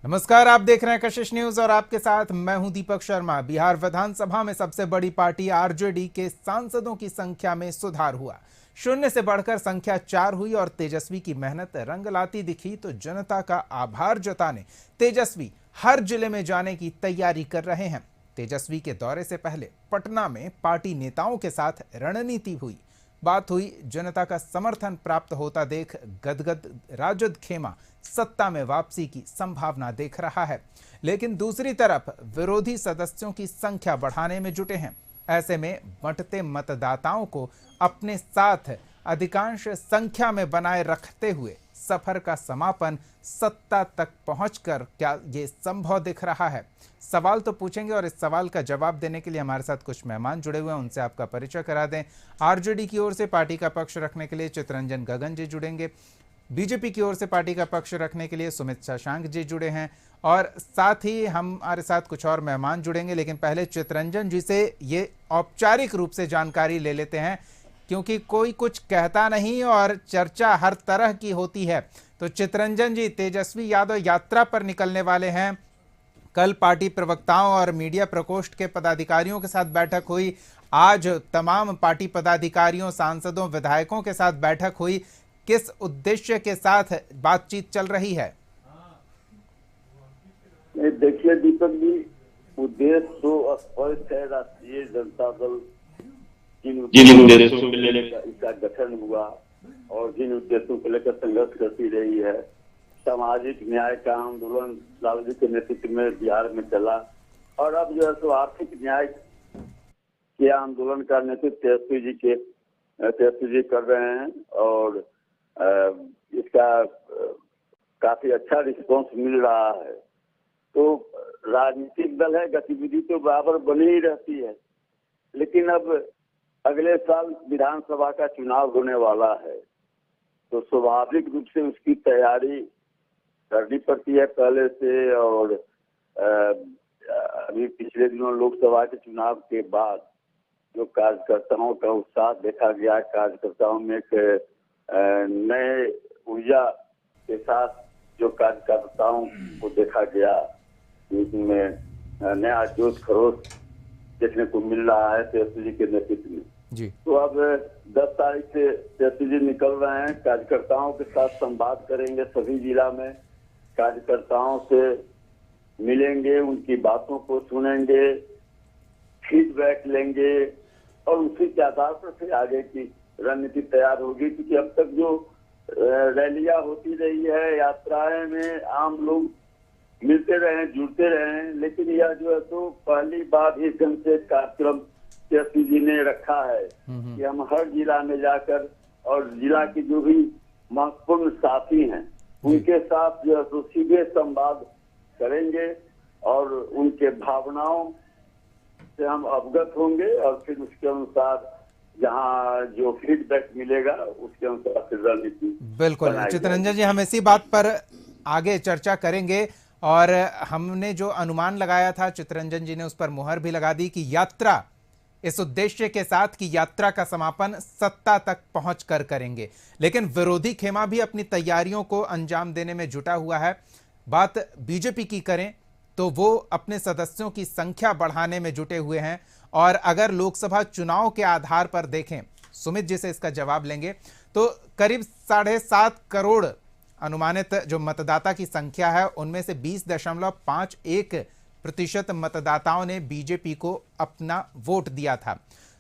नमस्कार, आप देख रहे हैं कशिश न्यूज और आपके साथ मैं हूं दीपक शर्मा। बिहार विधानसभा में सबसे बड़ी पार्टी आरजेडी के सांसदों की संख्या में सुधार हुआ। शून्य से बढ़कर संख्या 4 हुई और तेजस्वी की मेहनत रंग लाती दिखी तो जनता का आभार जताने तेजस्वी हर जिले में जाने की तैयारी कर रहे हैं। तेजस्वी के दौरे से पहले पटना में पार्टी नेताओं के साथ रणनीति हुई। बात हुई जनता का समर्थन प्राप्त होता देख गदगद राजद खेमा सत्ता में वापसी की संभावना देख रहा है, लेकिन दूसरी तरफ विरोधी सदस्यों की संख्या बढ़ाने में जुटे हैं। ऐसे में बंटते मतदाताओं को अपने साथ अधिकांश संख्या में बनाए रखते हुए सफर का समापन सत्ता तक पहुंचकर क्या ये संभव दिख रहा है? सवाल तो पूछेंगे और इस सवाल का जवाब देने के लिए हमारे साथ कुछ मेहमान जुड़े हुए हैं, उनसे आपका परिचय करा दें। आरजेडी की ओर से पार्टी का पक्ष रखने के लिए चितरंजन गगन जी जुड़ेंगे। बीजेपी की ओर से पार्टी का पक्ष रखने के लिए सुमित शशांक जी जुड़े हैं और साथ ही हमारे साथ कुछ और मेहमान जुड़ेंगे। लेकिन पहले चितरंजन जी से ये औपचारिक रूप से जानकारी ले लेते हैं, क्योंकि कोई कुछ कहता नहीं और चर्चा हर तरह की होती है। तो चितरंजन जी, तेजस्वी यादव यात्रा पर निकलने वाले हैं। कल पार्टी प्रवक्ताओं और मीडिया प्रकोष्ठ के पदाधिकारियों के साथ बैठक हुई। आज तमाम पार्टी पदाधिकारियों, सांसदों, विधायकों के साथ बैठक हुई। किस उद्देश्य के साथ बातचीत चल रही है? देखिए दीपक जी, उद्देश्य तो स्पष्ट है। राष्ट्रीय जनता दल जिन उद्देश्यों को लेकर इसका गठन हुआ और जिन उद्देश्यों को लेकर संघर्ष करती रही है, सामाजिक न्याय का आंदोलन लालू जी के नेतृत्व में बिहार में चला और अब जो है सो आर्थिक न्याय के आंदोलन का नेतृत्व तेजस्वी जी कर रहे हैं और इसका काफी अच्छा रिस्पांस मिल रहा है। तो राजनीतिक दल है, गतिविधि तो बराबर बनी ही रहती है, लेकिन अब अगले साल विधानसभा का चुनाव होने वाला है तो स्वाभाविक रूप से उसकी तैयारी करनी पड़ती है पहले से। और अभी पिछले दिनों लोकसभा के चुनाव के बाद जो कार्यकर्ताओं का उत्साह देखा गया, कार्यकर्ताओं में एक नए ऊर्जा के साथ जो कार्यकर्ताओं को देखा गया, इसमें नया जोश खरोश देखने को मिल रहा है तेजस्वी जी के नेतृत्व में जी। तो अब 10 तारीख से तेजस्वी जी निकल रहे हैं, कार्यकर्ताओं के साथ संवाद करेंगे, सभी जिला में कार्यकर्ताओं से मिलेंगे, उनकी बातों को सुनेंगे, फीडबैक लेंगे और उसी के आधार पर फिर आगे की रणनीति तैयार होगी। क्योंकि अब तक जो रैलियां होती रही है, यात्राएं में आम लोग मिलते रहे, जुड़ते रहे, लेकिन यह जो है तो पहली बार इस ढंग से कार्यक्रम तेजस्वी जी ने रखा है कि हम हर जिला में जाकर और जिला के जो भी महत्वपूर्ण साथी हैं उनके साथ जो है तो सीधे संवाद करेंगे और उनके भावनाओं से हम अवगत होंगे और फिर उसके अनुसार जहां जो फीडबैक मिलेगा उसके अनुसार फिर रणनीति। बिल्कुल चितरंजन जी, हम इसी बात पर आगे चर्चा करेंगे और हमने जो अनुमान लगाया था, चितरंजन जी ने उस पर मुहर भी लगा दी कि यात्रा इस उद्देश्य के साथ कि यात्रा का समापन सत्ता तक पहुंचकर करेंगे। लेकिन विरोधी खेमा भी अपनी तैयारियों को अंजाम देने में जुटा हुआ है। बात बीजेपी की करें तो वो अपने सदस्यों की संख्या बढ़ाने में जुटे हुए हैं और अगर लोकसभा चुनाव के आधार पर देखें, सुमित जी से इसका जवाब लेंगे, तो करीब 7.5 करोड़ अनुमानित जो मतदाता की संख्या है उनमें से 20.51% मतदाताओं ने बीजेपी को अपना वोट दिया था।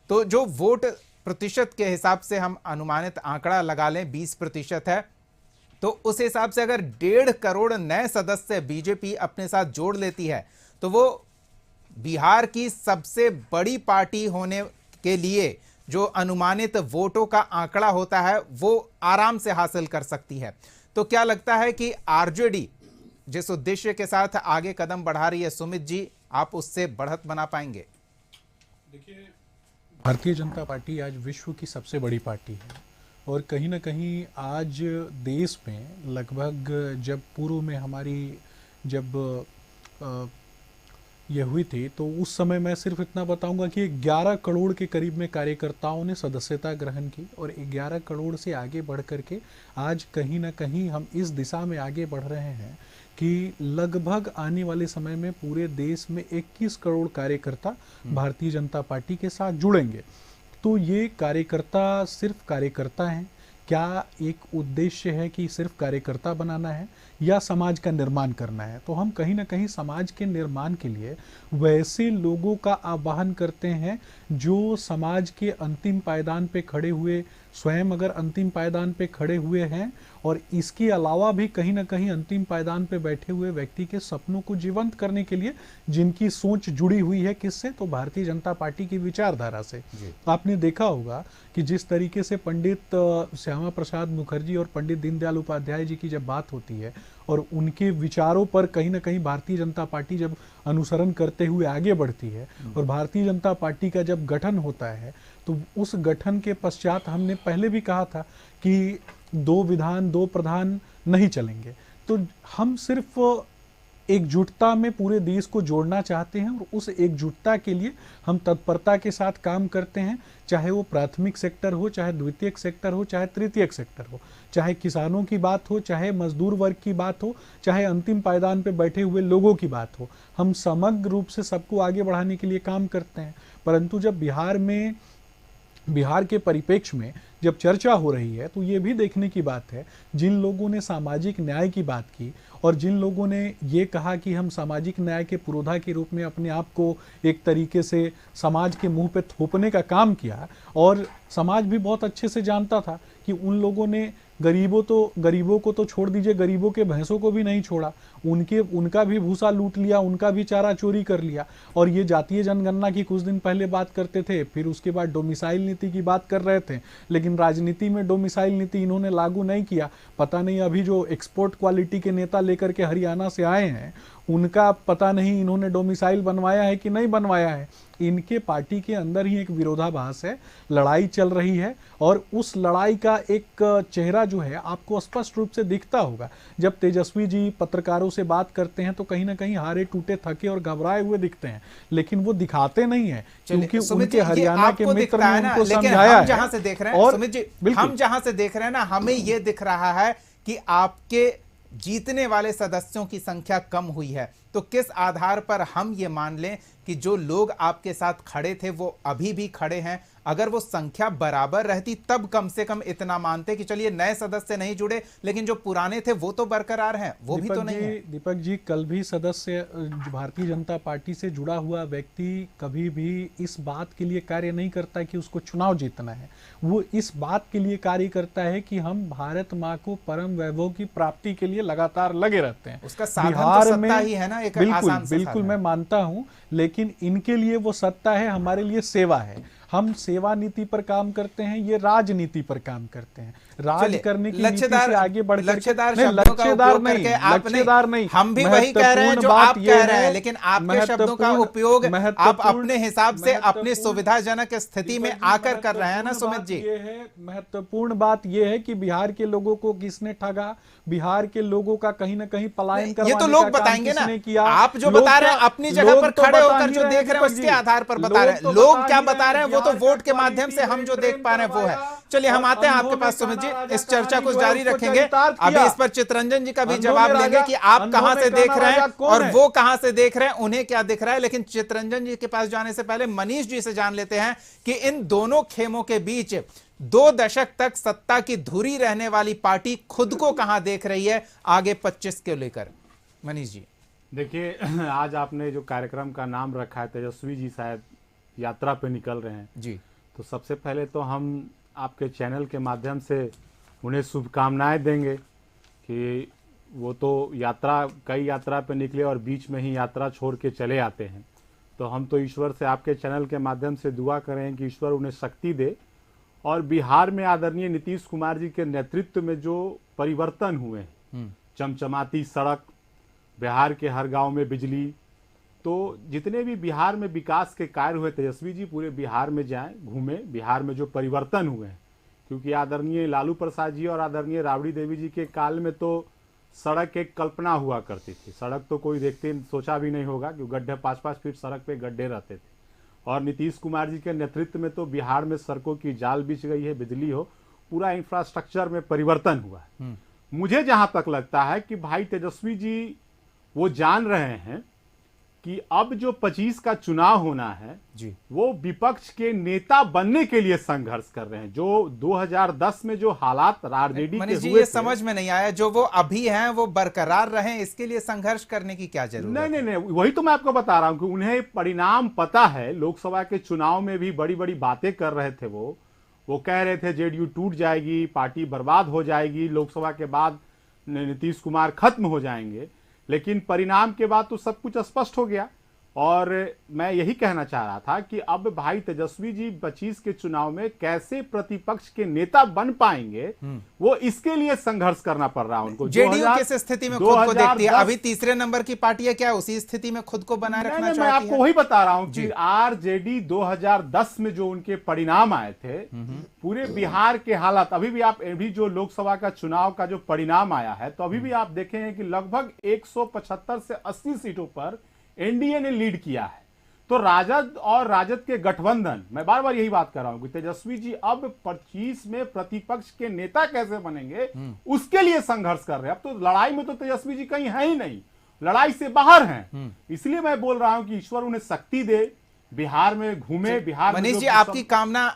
तो जो वोट प्रतिशत के हिसाब से हम अनुमानित आंकड़ा लगा लें 20% है, तो उस हिसाब से अगर 1.5 करोड़ नए सदस्य बीजेपी अपने साथ जोड़ लेती है तो वो बिहार की सबसे बड़ी पार्टी होने के लिए जो अनुमानित वोटों का आंकड़ा होता है वो आराम से हासिल कर सकती है। तो क्या लगता है कि आरजेडी जिस उद्देश्य के साथ आगे कदम बढ़ा रही है, सुमित जी, आप उससे बढ़त बना पाएंगे? देखिए, भारतीय जनता पार्टी आज विश्व की सबसे बड़ी पार्टी है और कहीं ना कहीं आज देश में लगभग जब पूर्व में हमारी जब ये हुई थी, तो उस समय मैं सिर्फ इतना बताऊंगा कि 11 करोड़ के करीब में कार्यकर्ताओं ने सदस्यता ग्रहण की और 11 करोड़ से आगे बढ़ करके आज कहीं ना कहीं हम इस दिशा में आगे बढ़ रहे हैं कि लगभग आने वाले समय में पूरे देश में 21 करोड़ कार्यकर्ता भारतीय जनता पार्टी के साथ जुड़ेंगे। तो ये कार्यकर्ता सिर्फ कार्यकर्ता हैं, क्या एक उद्देश्य है कि सिर्फ कार्यकर्ता बनाना है या समाज का निर्माण करना है? तो हम कहीं ना कहीं समाज के निर्माण के लिए वैसे लोगों का आह्वान करते हैं जो समाज के अंतिम पायदान पे खड़े हुए, स्वयं अगर अंतिम पायदान पे खड़े हुए हैं और इसके अलावा भी कहीं ना कहीं अंतिम पायदान पे बैठे हुए व्यक्ति के सपनों को जीवंत करने के लिए जिनकी सोच जुड़ी हुई है किससे, तो भारतीय जनता पार्टी की विचारधारा से। आपने देखा होगा कि जिस तरीके से पंडित श्यामा प्रसाद मुखर्जी और पंडित दीनदयाल उपाध्याय जी की जब बात होती है और उनके विचारों पर कहीं ना कहीं भारतीय जनता पार्टी जब अनुसरण करते हुए आगे बढ़ती है और भारतीय जनता पार्टी का जब गठन होता है, तो उस गठन के पश्चात हमने पहले भी कहा था कि 2 विधान 2 प्रधान नहीं चलेंगे। तो हम सिर्फ एकजुटता में पूरे देश को जोड़ना चाहते हैं और उस एकजुटता के लिए हम तत्परता के साथ काम करते हैं, चाहे वो प्राथमिक सेक्टर हो, चाहे द्वितीयक सेक्टर हो, चाहे तृतीयक सेक्टर हो, चाहे किसानों की बात हो, चाहे मजदूर वर्ग की बात हो, चाहे अंतिम पायदान पे बैठे हुए लोगों की बात हो। हम समग्र रूप से सबको आगे बढ़ाने के लिए काम करते हैं। परंतु जब बिहार के परिप्रेक्ष्य में जब चर्चा हो रही है तो ये भी देखने की बात है, जिन लोगों ने सामाजिक न्याय की बात की और जिन लोगों ने ये कहा कि हम सामाजिक न्याय के पुरोधा के रूप में अपने आप को एक तरीके से समाज के मुंह पे थोपने का काम किया, और समाज भी बहुत अच्छे से जानता था कि उन लोगों ने गरीबों को तो छोड़ दीजिए, गरीबों के भैंसों को भी नहीं छोड़ा, उनका भी भूसा लूट लिया, उनका भी चारा चोरी कर लिया। और ये जातीय जनगणना की कुछ दिन पहले बात करते थे, फिर उसके बाद डोमिसाइल नीति की बात कर रहे थे, लेकिन राजनीति में डोमिसाइल नीति इन्होंने लागू नहीं किया। पता नहीं अभी जो एक्सपोर्ट क्वालिटी के नेता लेकर के हरियाणा से आए हैं उनका पता नहीं इन्होंने डोमिसाइल बनवाया है कि नहीं बनवाया है। इनके पार्टी के अंदर ही एक विरोधाभास है, लड़ाई चल रही है और उस लड़ाई का एक चेहरा जो है आपको स्पष्ट रूप से दिखता होगा। जब तेजस्वी जी पत्रकारों से बात करते हैं तो कहीं ना कहीं हारे टूटे थके और घबराए हुए दिखते हैं, लेकिन वो दिखाते नहीं है क्योंकि उनके हरियाणा के मित्र ने उनको समझाया है। जहां से देख रहे हैं सुमित जी, हम जहां से देख रहे हैं ना, हमें ये दिख रहा है कि आपके जीतने वाले सदस्यों की संख्या कम हुई है। तो किस आधार पर हम ये मान लें कि जो लोग आपके साथ खड़े थे वो अभी भी खड़े हैं? अगर वो संख्या बराबर रहती तब कम से कम इतना मानते कि चलिए नए सदस्य नहीं जुड़े, लेकिन जो पुराने थे वो तो बरकरार हैं, वो भी तो नहीं है। दीपक जी, कल भी सदस्य भारतीय जनता पार्टी से जुड़ा हुआ व्यक्ति कभी भी इस बात के लिए कार्य नहीं करता कि उसको चुनाव जीतना है। वो इस बात के लिए कार्य करता है कि हम भारत माँ को परम वैभव की प्राप्ति के लिए लगातार लगे रहते हैं। उसका साधन तो सत्ता ही है ना, एक आसान सा बिल्कुल मैं मानता हूं, लेकिन इनके लिए वो सत्ता है, हमारे लिए सेवा है। हम सेवा नीति पर काम करते हैं, ये राजनीति पर काम करते हैं। राज करने की नीति से आगे बढ़ लक्ष्यदार नहीं, हम भी वही कह रहे हैं जो आप कह रहे हैं, लेकिन आपके शब्दों का उपयोग आप अपने हिसाब से अपनी सुविधाजनक स्थिति में आकर कर रहे हैं ना सुमित जी। ये है महत्वपूर्ण बात, ये है कि बिहार के लोगों को किसने ठगा, बिहार के लोगों का कहीं ना कहीं पलायन करवाने ये तो लोग बताएंगे ना। आप जो बता रहे हैं अपनी जगह पर खड़े होकर जो देख रहे हैं उसके आधार पर बता रहे हैं। लोग क्या बता रहे हैं वो तो वोट के माध्यम से हम जो देख पा रहे हैं वो है। चलिए हम आते हैं आपके पास सुमित जी, इस चर्चा को जारी रखेंगे। अभी इस पर चितरंजन जी का भी जवाब लेंगे कि आप कहां से देख रहे हैं और वो कहां से देख रहे हैं, उन्हें क्या दिख रहा है। लेकिन चितरंजन जी के पास जाने से पहले मनीष जी से जान लेते हैं कि इन दोनों खेमों के बीच 2 दशक तक सत्ता की धुरी रहने वाली पार्टी खुद को कहां देख रही है आगे 25 को लेकर। मनीष जी देखिए, आज आपने जो कार्यक्रम का नाम रखा है तेजस्वी जी शायद यात्रा पे निकल रहे हैं जी, तो सबसे पहले तो हम आपके चैनल के माध्यम से उन्हें शुभकामनाएं देंगे कि वो तो कई यात्रा पे निकले और बीच में ही यात्रा छोड़ के चले आते हैं। तो हम तो ईश्वर से आपके चैनल के माध्यम से दुआ करें कि ईश्वर उन्हें शक्ति दे और बिहार में आदरणीय नीतीश कुमार जी के नेतृत्व में जो परिवर्तन हुए हैं, चमचमाती सड़क, बिहार के हर गांव में बिजली, तो जितने भी बिहार में विकास के कार्य हुए, तेजस्वी जी पूरे बिहार में जाएं, घूमें, बिहार में जो परिवर्तन हुए हैं। क्योंकि आदरणीय लालू प्रसाद जी और आदरणीय राबड़ी देवी जी के काल में तो सड़क एक कल्पना हुआ करती थी। सड़क तो कोई देखते सोचा भी नहीं होगा कि गड्ढे 5-5 फीट सड़क पे गड्ढे रहते थे। और नीतीश कुमार जी के नेतृत्व में तो बिहार में सड़कों की जाल बिछ गई है, बिजली हो, पूरा इंफ्रास्ट्रक्चर में परिवर्तन हुआ है। मुझे जहां तक लगता है कि भाई तेजस्वी जी वो जान रहे हैं कि अब जो 25 का चुनाव होना है जी, वो विपक्ष के नेता बनने के लिए संघर्ष कर रहे हैं। जो 2010 में जो हालात आरजेडी के मनीष जी हुए ये थे, समझ में नहीं आया, जो वो अभी हैं वो बरकरार रहें, इसके लिए संघर्ष करने की क्या जरूरत है? नहीं, वही तो मैं आपको बता रहा हूं कि उन्हें परिणाम पता है। लोकसभा के चुनाव में भी बड़ी बड़ी बातें कर रहे थे। वो कह रहे थे जेडीयू टूट जाएगी, पार्टी बर्बाद हो जाएगी, लोकसभा के बाद नीतीश कुमार खत्म हो जाएंगे। लेकिन परिणाम के बाद तो सब कुछ स्पष्ट हो गया। और मैं यही कहना चाह रहा था कि अब भाई तेजस्वी जी 25 के चुनाव में कैसे प्रतिपक्ष के नेता बन पाएंगे, वो इसके लिए संघर्ष करना पड़ रहा है उनको। जेडीयू किस स्थिति में खुद को देखती है? अभी तीसरे नंबर की पार्टी है, क्या उसी स्थिति में खुद को बनाए रखना चाहती है? मैं आपको वही बता रहा हूं कि आरजेडी 2010 में जो उनके परिणाम आए थे, पूरे बिहार के हालात, अभी भी आप अभी जो लोकसभा का चुनाव का जो परिणाम आया है, तो अभी भी आप देखेंगे कि लगभग 175 से 80 सीटों पर एनडीए ने लीड किया है। तो राजद और राजद के गठबंधन, मैं बार बार यही बात कर रहा हूं कि तेजस्वी जी अब 25 में प्रतिपक्ष के नेता कैसे बनेंगे, उसके लिए संघर्ष कर रहे हैं। अब तो लड़ाई में तो तेजस्वी जी कहीं है ही नहीं, लड़ाई से बाहर हैं। इसलिए मैं बोल रहा हूं कि ईश्वर उन्हें शक्ति दे, बिहार में घूमे। बिहार मनीष जी आपकी कामना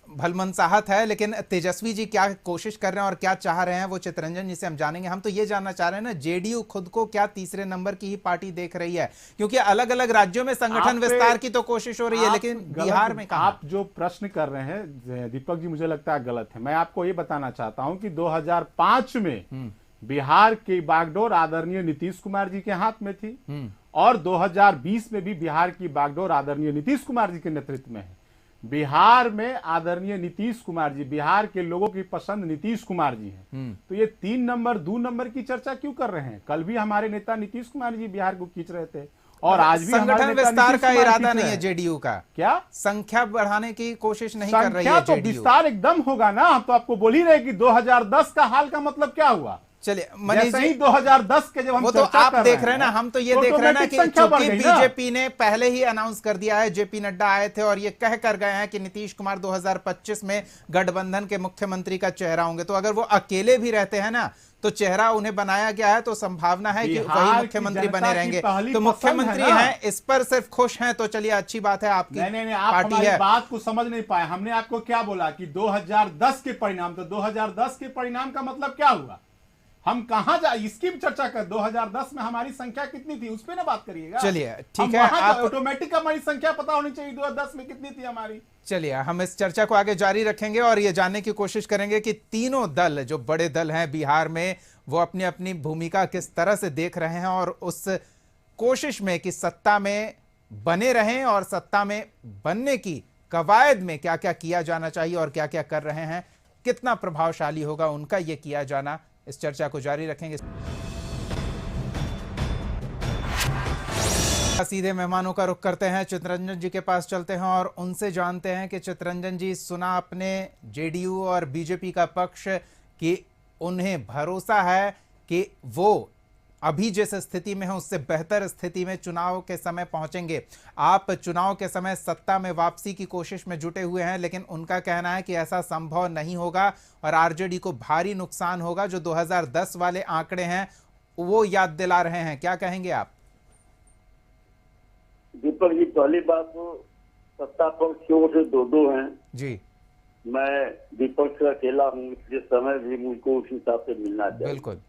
भलमनसाहत है, लेकिन तेजस्वी जी क्या कोशिश कर रहे हैं और क्या चाह रहे हैं वो चितरंजन जी से हम जानेंगे। हम तो ये जानना चाह रहे हैं ना, जेडीयू खुद को क्या तीसरे नंबर की ही पार्टी देख रही है? क्योंकि अलग अलग राज्यों में संगठन विस्तार की तो कोशिश हो रही है, लेकिन बिहार में कहां? आप जो प्रश्न कर रहे हैं दीपक जी, मुझे लगता है गलत है। मैं आपको ये बताना चाहता हूं कि 2005 में बिहार की बागडोर आदरणीय नीतीश कुमार जी के हाथ में थी, और 2020 में भी बिहार की बागडोर आदरणीय नीतीश कुमार जी के नेतृत्व में है। बिहार में आदरणीय नीतीश कुमार जी, बिहार के लोगों की पसंद नीतीश कुमार जी हैं। तो ये 3 नंबर 2 नंबर की चर्चा क्यों कर रहे हैं? कल भी हमारे नेता नीतीश कुमार जी बिहार को खींच रहे थे, और आज भी संगठन विस्तार का इरादा नहीं है जेडीयू का? क्या संख्या बढ़ाने की कोशिश नहीं कर रही है तो विस्तार एकदम होगा ना। हम तो आपको बोल ही रहे कि 2010 का हाल का मतलब क्या हुआ। चलिए मनीष जी, 2010 के जब हम वो तो आप देख रहे हैं ना, हम तो ये देख रहे हैं ना कि चूंकि गई बीजेपी ने पहले ही अनाउंस कर दिया है, जेपी नड्डा आए थे और ये कह कर गए हैं कि नीतीश कुमार 2025 में गठबंधन के मुख्यमंत्री का चेहरा होंगे। तो अगर वो अकेले भी रहते हैं ना, तो चेहरा उन्हें बनाया गया है, तो संभावना है कि वही मुख्यमंत्री बने रहेंगे। तो मुख्यमंत्री हैं, इस पर सिर्फ खुश हैं, तो चलिए अच्छी बात है। आपकी पार्टी है। बात को समझ नहीं पाए। हमने आपको क्या बोला कि 2010 के परिणाम, तो 2010 के परिणाम का मतलब क्या हुआ? हम कहां जाए, इसकी भी चर्चा कर। 2010 में हमारी संख्या कितनी थी, उस पे ना बात करिएगा। चलिए ठीक है, आप ऑटोमेटिक हमारी संख्या पता होनी चाहिए 2010 में कितनी थी हमारी। चलिए हम इस चर्चा को आगे जारी रखेंगे और ये जानने की कोशिश करेंगे कि तीनों दल, जो बड़े दल हैं बिहार में, वो अपनी अपनी भूमिका किस तरह से देख रहे हैं, और उस कोशिश में कि सत्ता में बने रहें और सत्ता में बनने की कवायद में क्या क्या किया जाना चाहिए और क्या क्या कर रहे हैं, कितना प्रभावशाली होगा उनका ये किया जाना। इस चर्चा को जारी रखेंगे। सीधे मेहमानों का रुख करते हैं, चितरंजन जी के पास चलते हैं और उनसे जानते हैं कि चितरंजन जी, सुना आपने जेडीयू और बीजेपी का पक्ष कि उन्हें भरोसा है कि वो अभी जिस स्थिति में है उससे बेहतर स्थिति में चुनाव के समय पहुंचेंगे। आप चुनाव के समय सत्ता में वापसी की कोशिश में जुटे हुए हैं, लेकिन उनका कहना है कि ऐसा संभव नहीं होगा और आरजेडी को भारी नुकसान होगा। जो 2010 वाले आंकड़े हैं वो याद दिला रहे हैं, क्या कहेंगे आप? दीपक जी, पहली बात तो सत्ता पक्ष की ओर से 2-2 हैं जी। मैं विपक्ष का अकेला हूँ, इसलिए समय भी मुझको उस हिसाब से मिलना चाहिए। बिल्कुल।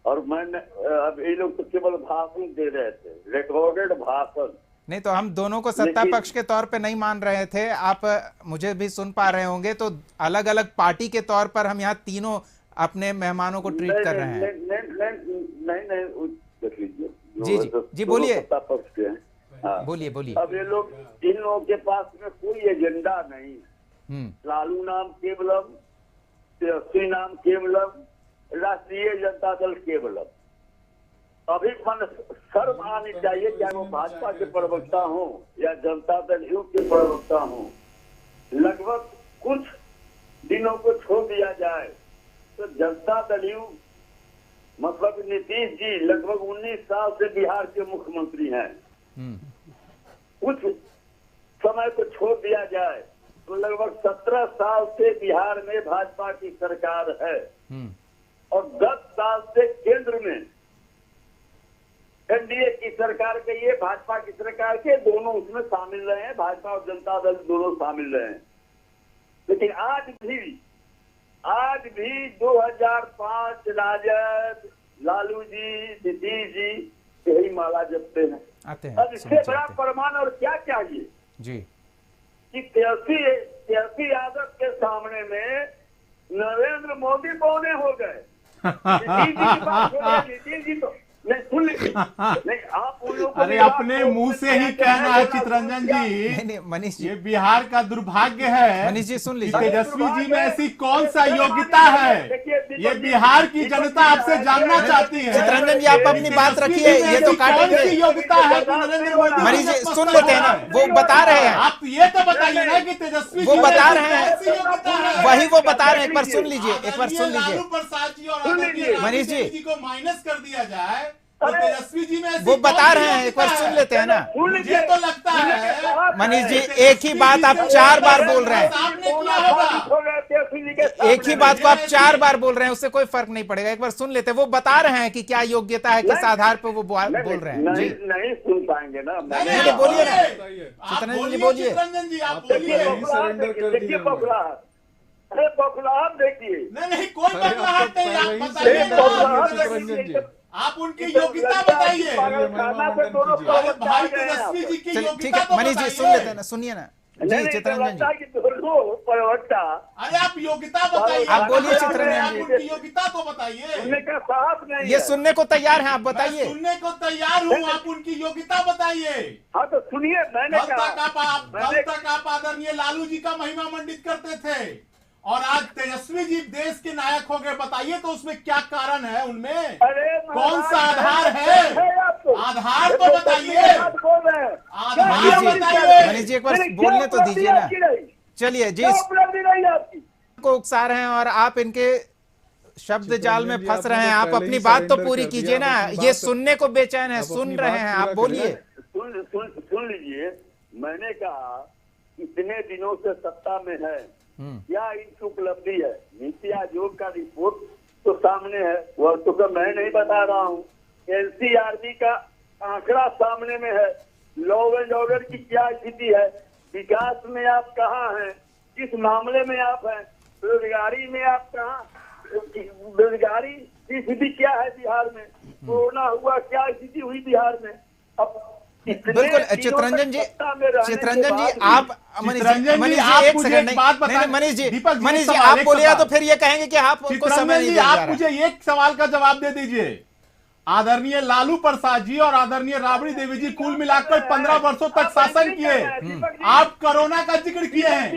और मैंने अब ये लोग तो केवल भाषण दे रहे थे, रिकॉर्डेड भाषण। नहीं तो हम दोनों को सत्ता पक्ष के तौर पे नहीं मान रहे थे, आप मुझे भी सुन पा रहे होंगे। तो अलग अलग पार्टी के तौर पर हम यहाँ तीनों अपने मेहमानों को ट्रीट कर रहे हैं। नहीं, देख लीजिए। जी जी जी, बोलिए। सत्ता पक्ष के हैं, हाँ बोलिए बोलिए। अब ये लोग, इन लोगों के पास में कोई एजेंडा नहीं। लालू नाम केवलम, तेजस्वी नाम केवलम, राष्ट्रीय जनता दल केवलम। अभी मन शर्म आनी चाहिए, चाहे वो भाजपा के प्रवक्ता हो या जनता दल यू के प्रवक्ता हो। लगभग कुछ दिनों को छोड़ दिया जाए तो जनता दल यू मतलब नीतीश जी लगभग 19 साल से बिहार के मुख्यमंत्री हैं। कुछ समय को छोड़ दिया जाए तो लगभग 17 साल से बिहार में भाजपा की सरकार है और 10 साल से केंद्र में एनडीए की सरकार के ये भाजपा की सरकार के दोनों उसमें शामिल रहे हैं, भाजपा और जनता दल दोनों शामिल रहे हैं। लेकिन आज भी 2005 राजद, लालू जी, नीतीश जी यही माला जपते हैं। आते हैं अब इससे बड़ा प्रमाण और क्या चाहिए जी कि तेजस्वी यादव के सामने में नरेंद्र मोदी पौने हो गए। नीतीश जी की बात हो रही, नीतीश जी तो नहीं सुन लीजिए, नहीं आप उन लोगों को अरे अपने मुंह से ही कहना है चितरंजन जी, नहीं मनीष जी, ये बिहार का दुर्भाग्य है। मनीष जी सुन कि लीजिए, तेजस्वी जी में ऐसी कौन सा योग्यता है, ये बिहार की जनता आपसे जानना चाहती है। चितरंजन जी आप अपनी बात रखिए, ये तो कौन सी काटेंगे। योग्यता है कि नरेंद्र मोदी मनीष जी से सुन लेते हैं ना, वो बता रहे हैं, आप ये तो बताइए ना कि तेजस्वी वो जी बता में रहे हैं, ऐसी योग्यता है। वही वो बता रहे हैं। एक बार सुन लीजिए, एक बार सुन लीजिए लालू प्रसाद जी और सुन लीजिए। मनीष जी को माइनस कर दिया जाए तो तेजस्वी जी में ऐसी वो बता कौन सी रहे हैं, एक बार योग्यता सुन है? लेते हैं ना। मुझे तो लगता है मनीष जी एक ही बात आप 4 बार बोल रहे हैं, आपने किया होगा। एक ही बात को आप 4 बार बोल रहे हैं, उससे कोई फर्क नहीं पड़ेगा। एक बार सुन लेते हैं, वो बता रहे हैं कि क्या योग्यता है, किस आधार पर वो बोल रहे हैं जी। नहीं सुन पाएंगे ना। नहीं, बोलिए ना। आप चितरंजन जी बोलिए, बोलिए। चितरंजन जी आप देखिए बोलिए। देखिए बबलाहट, अरे बबलाहट देखिए, नहीं कोई बदलाव नहीं, आप देखिए बताइए बबलाहट ना। देखिए। आप उनकी योग्यता बताइए। पागलखाना से दोनों अरे प्रवक्ता भाई गए हैं आप। तेजस्वी जी की चलिए ठीक योग्यता है तो मनीष जी सुन बताइए। लेते हैं ना, सुनिए ना नहीं, जी। चितरंजन लगता जी है कि दोनों प्रवक्ता अरे आप योग्यता बताइए। आप बोलिए चितरंजन आप जी। उनकी योग्यता तो बताइए। सुनने का साहस नहीं ये है। सुनने को तैयार हैं आप, मैं बताइए। सुनने को तैयार हूँ, आप उनकी योग्यता बताइए। हाँ तो सुनिए, मैंने कल कहा तक आप आदरणीय लालू जी का महिमा मंडित करते थे और आज तेजस्वी जी देश के नायक हो गए। बताइए तो उसमें क्या कारण है उनमें? अरे कौन सा आधार है? आधार तो बताइए। बोल रहे हैं आधार मनीष जी, बताइए। मनीष जी एक बार बोलने तो दीजिए ना। चलिए जी, उपलब्धि नहीं आपकी। को उकसा रहे हैं और आप इनके शब्द जाल में फंस रहे हैं। आप अपनी बात तो पूरी कीजिए ना, ये सुनने को बेचैन है, सुन रहे हैं आप, बोलिए। सुन लीजिए, मैंने कहा इतने दिनों से सत्ता में है, क्या इनकी उपलब्धि है? नीति आयोग का रिपोर्ट तो सामने है, वह तो मैं नहीं बता रहा हूँ। एनसीआरबी का आंकड़ा सामने में है। लॉ एंड ऑर्डर की क्या स्थिति है, विकास में आप कहाँ हैं, किस मामले में आप हैं, बेरोजगारी में आप कहाँ, बेरोजगारी की स्थिति क्या है बिहार में, कोरोना हुआ क्या स्थिति हुई बिहार में। अब बिल्कुल चितरंजन जी, चितरंजन जी आप मनीष चितरंजन जी आप एक मुझे सेकंड एक बात नहीं, बताएं। मनीष जी दीपक जी, मनीष जी एक आप सवाल, बोलिएगा एक तो फिर ये कहेंगे कि आपको समय चितरंजन नहीं जी दिया जा आप रहा है। मुझे एक सवाल का जवाब दे दीजिए। आदरणीय लालू प्रसाद जी और आदरणीय राबड़ी देवी जी कुल मिलाकर 15 वर्षों तक शासन किए। आप कोरोना का जिक्र किए हैं।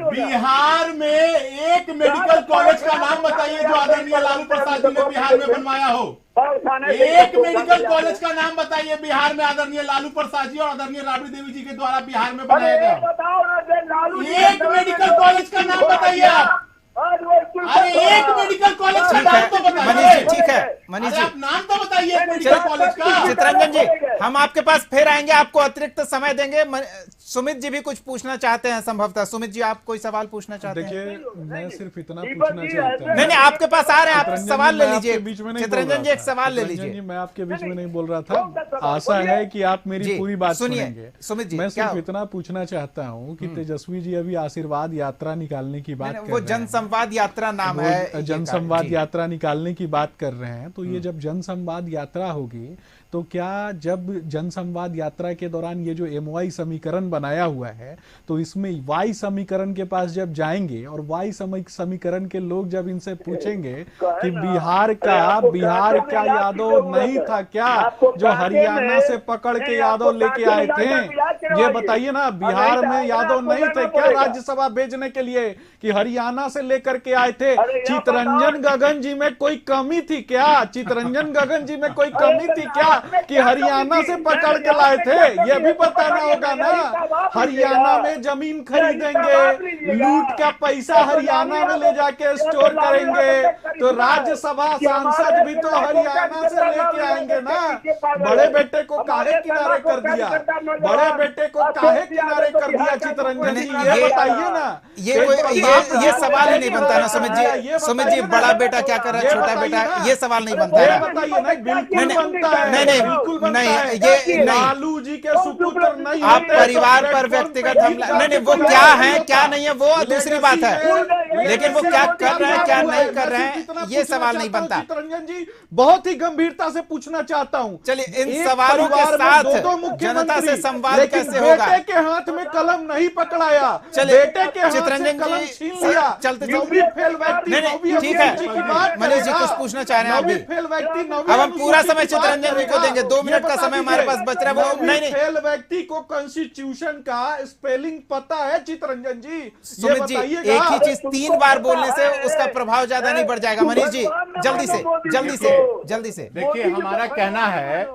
बिहार में एक मेडिकल कॉलेज का नाम बताइए जो आदरणीय लालू प्रसाद जी ने बिहार में बनवाया हो। एक मेडिकल कॉलेज का नाम बताइए बिहार में आदरणीय लालू प्रसाद जी और आदरणीय राबड़ी देवी जी के द्वारा बिहार में बनाया गया। बताओ ना लालू एक मेडिकल कॉलेज का नाम बताइए आप। अरे एक मेडिकल कॉलेज का ठीक नाम है तो बताइए। मनीष जी, ठीक है मनीष अरे जी। आप नाम तो बताइए एक मेडिकल कॉलेज का। चितरंजन जी हम आपके पास फिर आएंगे, आपको अतिरिक्त समय देंगे। सुमित जी भी कुछ पूछना चाहते हैं संभवतः। सुमित जी आप कोई सवाल पूछना चाहते हैं? देखिए मैं सिर्फ इतना पूछना चाहता हूँ। नहीं आपके पास आ रहे हैं, आप चितरंजन सवाल जी, ले मैं लीजिए। आपके बीच में नहीं बोल चितरंजन रहा जी एक था। सवाल ले चितरंजन लीजिए। जी, मैं आपके बीच में नहीं बोल रहा था। आशा है कि आप मेरी जी, पूरी बात सुनिए, सुनेंगे। सुमित जी, मैं क्या सिर्फ हो? इतना पूछना चाहता हूँ कि तेजस्वी जी अभी आशीर्वाद यात्रा निकालने की बात कर वो रहे हैं। जनसंवाद यात्रा नाम है, वो जनसंवाद जी। यात्रा निकालने की बात कर रहे हैं। तो ये जब जनसंवाद यात्रा होगी तो क्या जब जनसंवाद यात्रा के दौरान ये जो एमवाई समीकरण बनाया हुआ है तो इसमें वाई समीकरण के पास जब जाएंगे और वाई समीकरण के लोग जब इनसे पूछेंगे कि बिहार का यादव नहीं था क्या जो हरियाणा से पकड़ के यादव लेके आए थे? ये बताइए ना, बिहार में यादव नहीं थे क्या राज्यसभा भेजने के लिए कि हरियाणा से लेकर के आए थे। अरे यह चितरंजन गगन जी में कोई कमी थी क्या? चितरंजन गगन जी में कोई कमी थी क्या कि हरियाणा से पकड़ के लाए थे? यह भी बताना होगा ना। हरियाणा में जमीन खरीदेंगे, लूट का पैसा हरियाणा में ले जाके स्टोर करेंगे, तो राज्यसभा सांसद भी तो हरियाणा से लेके आएंगे ना। बड़े बेटे को काहे किनारे कर दिया? बड़े बेटे को काहे किनारे कर दिया चितरंजन जी? ये बताइए ना। ये सवाल ही नहीं बनता ना सुमित जी। सुमित जी, बड़ा बेटा क्या कर रहा है, छोटा बेटा, ये सवाल नहीं बनता है। बताइए ना। बिल्कुल बनता है। नहीं, बिल्कुल बनता नहीं, है। ये नहीं। लालू जी के सुपुत्र नहीं आप होते, परिवार तो पर व्यक्तिगत हमला, नहीं, वो क्या है क्या नहीं है वो दूसरी बात है, लेकिन वो क्या कर रहे हैं क्या नहीं कर रहे हैं ये सवाल नहीं बनता। चितरंजन जी, बहुत ही गंभीरता से पूछना चाहता हूं। चलिए, इन सवालों के साथ जनता से संवाद कैसे होगा? बेटे के हाथ में कलम नहीं पकड़ाया, चलिए, बेटे के हाथ से चितरंजन कलम जी छीन लिया। चलते नौवीं फेल व्यक्ति, नहीं, नौवीं ठीक है। अभिरुचि की बात कर मनीष जी, रहा। कुछ पूछना चाह रहे हैं नौवीं अभी? फेल व्यक्ति, नौवीं अब हम पूरा अनुसूची समय की बात चितरंजन जी को करेगा। देंगे, 2 मिनट ये का बता समय हमारे पास दीजिए, बच रहा है। वो नौवीं नहीं, फेल व्यक्ति को कॉन्स्टिट्यूशन का स्पेलिंग पता है चितरंजन जी? ये सुमित जी, बताइएगा। एक ही चीज 3 बार बोलने से उसका प्रभाव ज्यादा नहीं बढ़ जाएगा। मनीष जी, जल्दी से। देखिए, हमारा कहना है,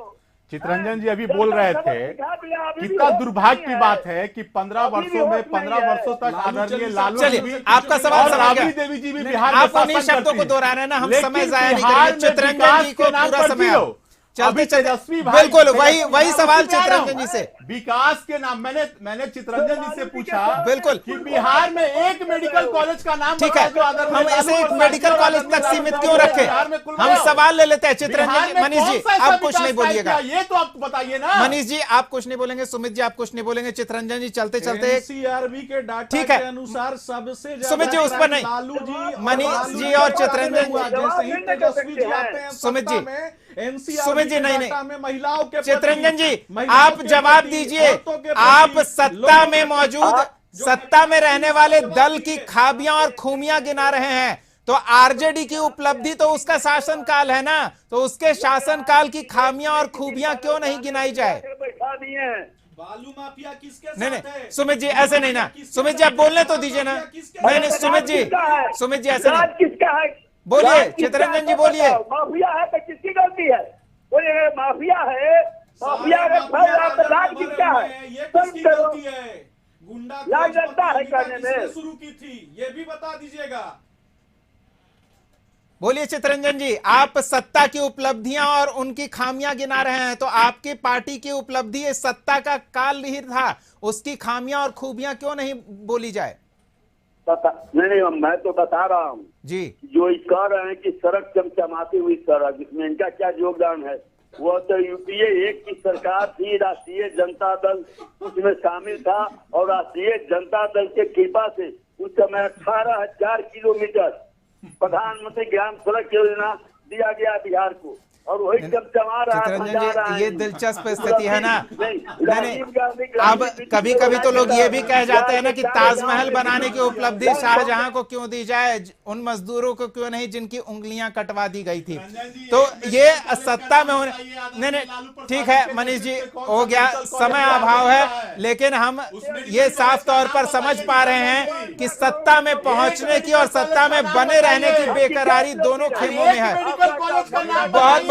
चितरंजन जी अभी बोल रहे थे, कितना दुर्भाग्य की बात है कि 15 वर्षों तक आदरणीय लालू जी चलिए, भी आपका सवाल और समझ राबड़ी गया। देवी जी भी बिहार में आप उन्हीं शासन शब्दों करती को हैं। दोहरा रहे हैं ना, हम लेकिन समय जाया नहीं बिहार करेंगे। में चितरंजन विकास जी के को नाम पूरा पर समय जियो। आओ। चलते अभी तेजस्वी भाई, बिल्कुल तेजस्वी वही सवाल कह रहा हूं। चितरंजन जी से। विकास के नाम, मैंने चितरंजन जी से पूछा बिल्कुल। कि बिहार में एक मेडिकल कॉलेज का नाम ठीक है, बताओ जो आदरणीय हम लालू ऐसे एक प्रसाद मेडिकल और कॉलेज आदरणीय तक लालू सीमित प्रसाद क्यों ने रखे? बिहार में कुल हम मिलाओ। सवाल ले लेते हैं। चितरंजन बिहार जी, में मनीष जी कौन सा ऐसा आप कुछ नहीं विकास बोलिएगा। किया? ये तो आप बताइए ना। मनीष जी आप कुछ नहीं बोलेंगे, सुमित जी आप कुछ नहीं बोलेंगे, चितरंजन जी चलते एनसीआरबी के डाटा ठीक है। के अनुसार सबसे ज्यादा सुमित जी, उस पर नहीं। लालू जी, मनीष जी और चितरंजन जी, जैसे ही तेजस्वी जी आते हैं सुमित जी, सत्ता में, एनसीआरबी सुमित जी, के नहीं, डाटा में महिलाओं के प्रति, चितरंजन जी महिलाओं आप के जवाब प्रति, दीजिए। औरतों के प्रति, आप सत्ता लोगों में के मौजूद, सत्ता में रहने वाले दल की खाबियां और खूबियां गिना रहे हैं, तो आरजेडी की उपलब्धि तो उसका शासनकाल है ना, तो उसके शासनकाल की खामियां और खूबियां क्यों नहीं गिनाई जाए? बैठा दिए हैं। बालू माफिया किसके साथ नहीं है? सुमित जी ऐसे नहीं ना, सुमित जी आप बोलने तो दीजिए ना। नहीं सुमित जी ऐसे राज नहीं, किसका है? बोलिए, राज किसका चितरंजन है? जी बोलिए। माफिया है तो किसकी गलती है? कोई अगर माफिया है, माफिया अगर फैल रहा है तो राज किसका है? ये तुम किसकी करो। गलती है? गुंडा लाज लगता है करने में। किसने शुरू की थी, ये भी बता दीजिएगा। बोलिए चितरंजन जी, आप सत्ता की उपलब्धियां और उनकी खामियां गिना रहे हैं, तो आपकी पार्टी की उपलब्धि इस सत्ता का काल ही था, उसकी खामियां और खूबियां क्यों नहीं बोली जाए? नहीं, मैं तो बता रहा हूँ जी, जो कह रहे हैं कि सड़क चमचमाती हुई सड़क, इसमें इनका क्या योगदान है? वो तो यूपीए 1 की सरकार थी, राष्ट्रीय जनता दल उसमें शामिल था, और राष्ट्रीय जनता दल के कृपा से उस समय 18,000 किलोमीटर प्रधानमंत्री ग्राम सड़क योजना दिया गया बिहार को, और वही चमचमा रहा है। चितरंजन जी ये दिलचस्प स्थिति है ना। नहीं, अब गांधी कभी कभी तो लोग ये भी कह जाते हैं ना कि ताजमहल बनाने की उपलब्धि शाहजहां को क्यों दी जाए, उन मजदूरों को क्यों नहीं जिनकी उंगलियां कटवा दी गई थी। तो ये सत्ता में होने, नहीं ठीक है मनीष जी, हो गया, समय अभाव है, लेकिन हम ये साफ तौर पर समझ पा रहे हैं कि सत्ता में पहुंचने की और सत्ता में बने रहने की बेकरारी दोनों खेमों में है।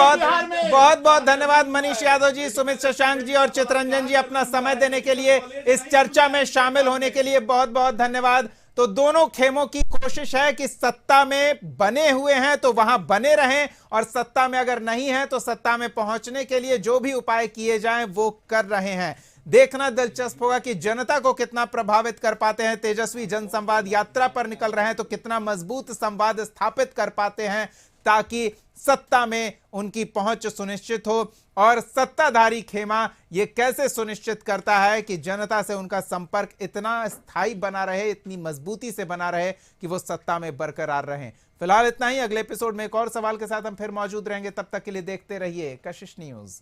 बहुत बहुत धन्यवाद मनीष यादव जी, सुमित शशांक जी और चितरंजन जी, अपना समय देने के लिए, इस चर्चा में शामिल होने के लिए बहुत बहुत धन्यवाद। तो दोनों खेमों की कोशिश है कि सत्ता में बने हुए हैं तो वहां बने रहें, और सत्ता में अगर नहीं है तो सत्ता में पहुंचने के लिए जो भी उपाय किए जाएं वो कर रहे हैं। देखना दिलचस्प होगा कि जनता को कितना प्रभावित कर पाते हैं। तेजस्वी जनसंवाद यात्रा पर निकल रहे हैं तो कितना मजबूत संवाद स्थापित कर पाते हैं ताकि सत्ता में उनकी पहुंच सुनिश्चित हो, और सत्ताधारी खेमा ये कैसे सुनिश्चित करता है कि जनता से उनका संपर्क इतना स्थायी बना रहे, इतनी मजबूती से बना रहे कि वो सत्ता में बरकरार रहें। फिलहाल इतना ही, अगले एपिसोड में एक और सवाल के साथ हम फिर मौजूद रहेंगे। तब तक के लिए देखते रहिए कशिश न्यूज।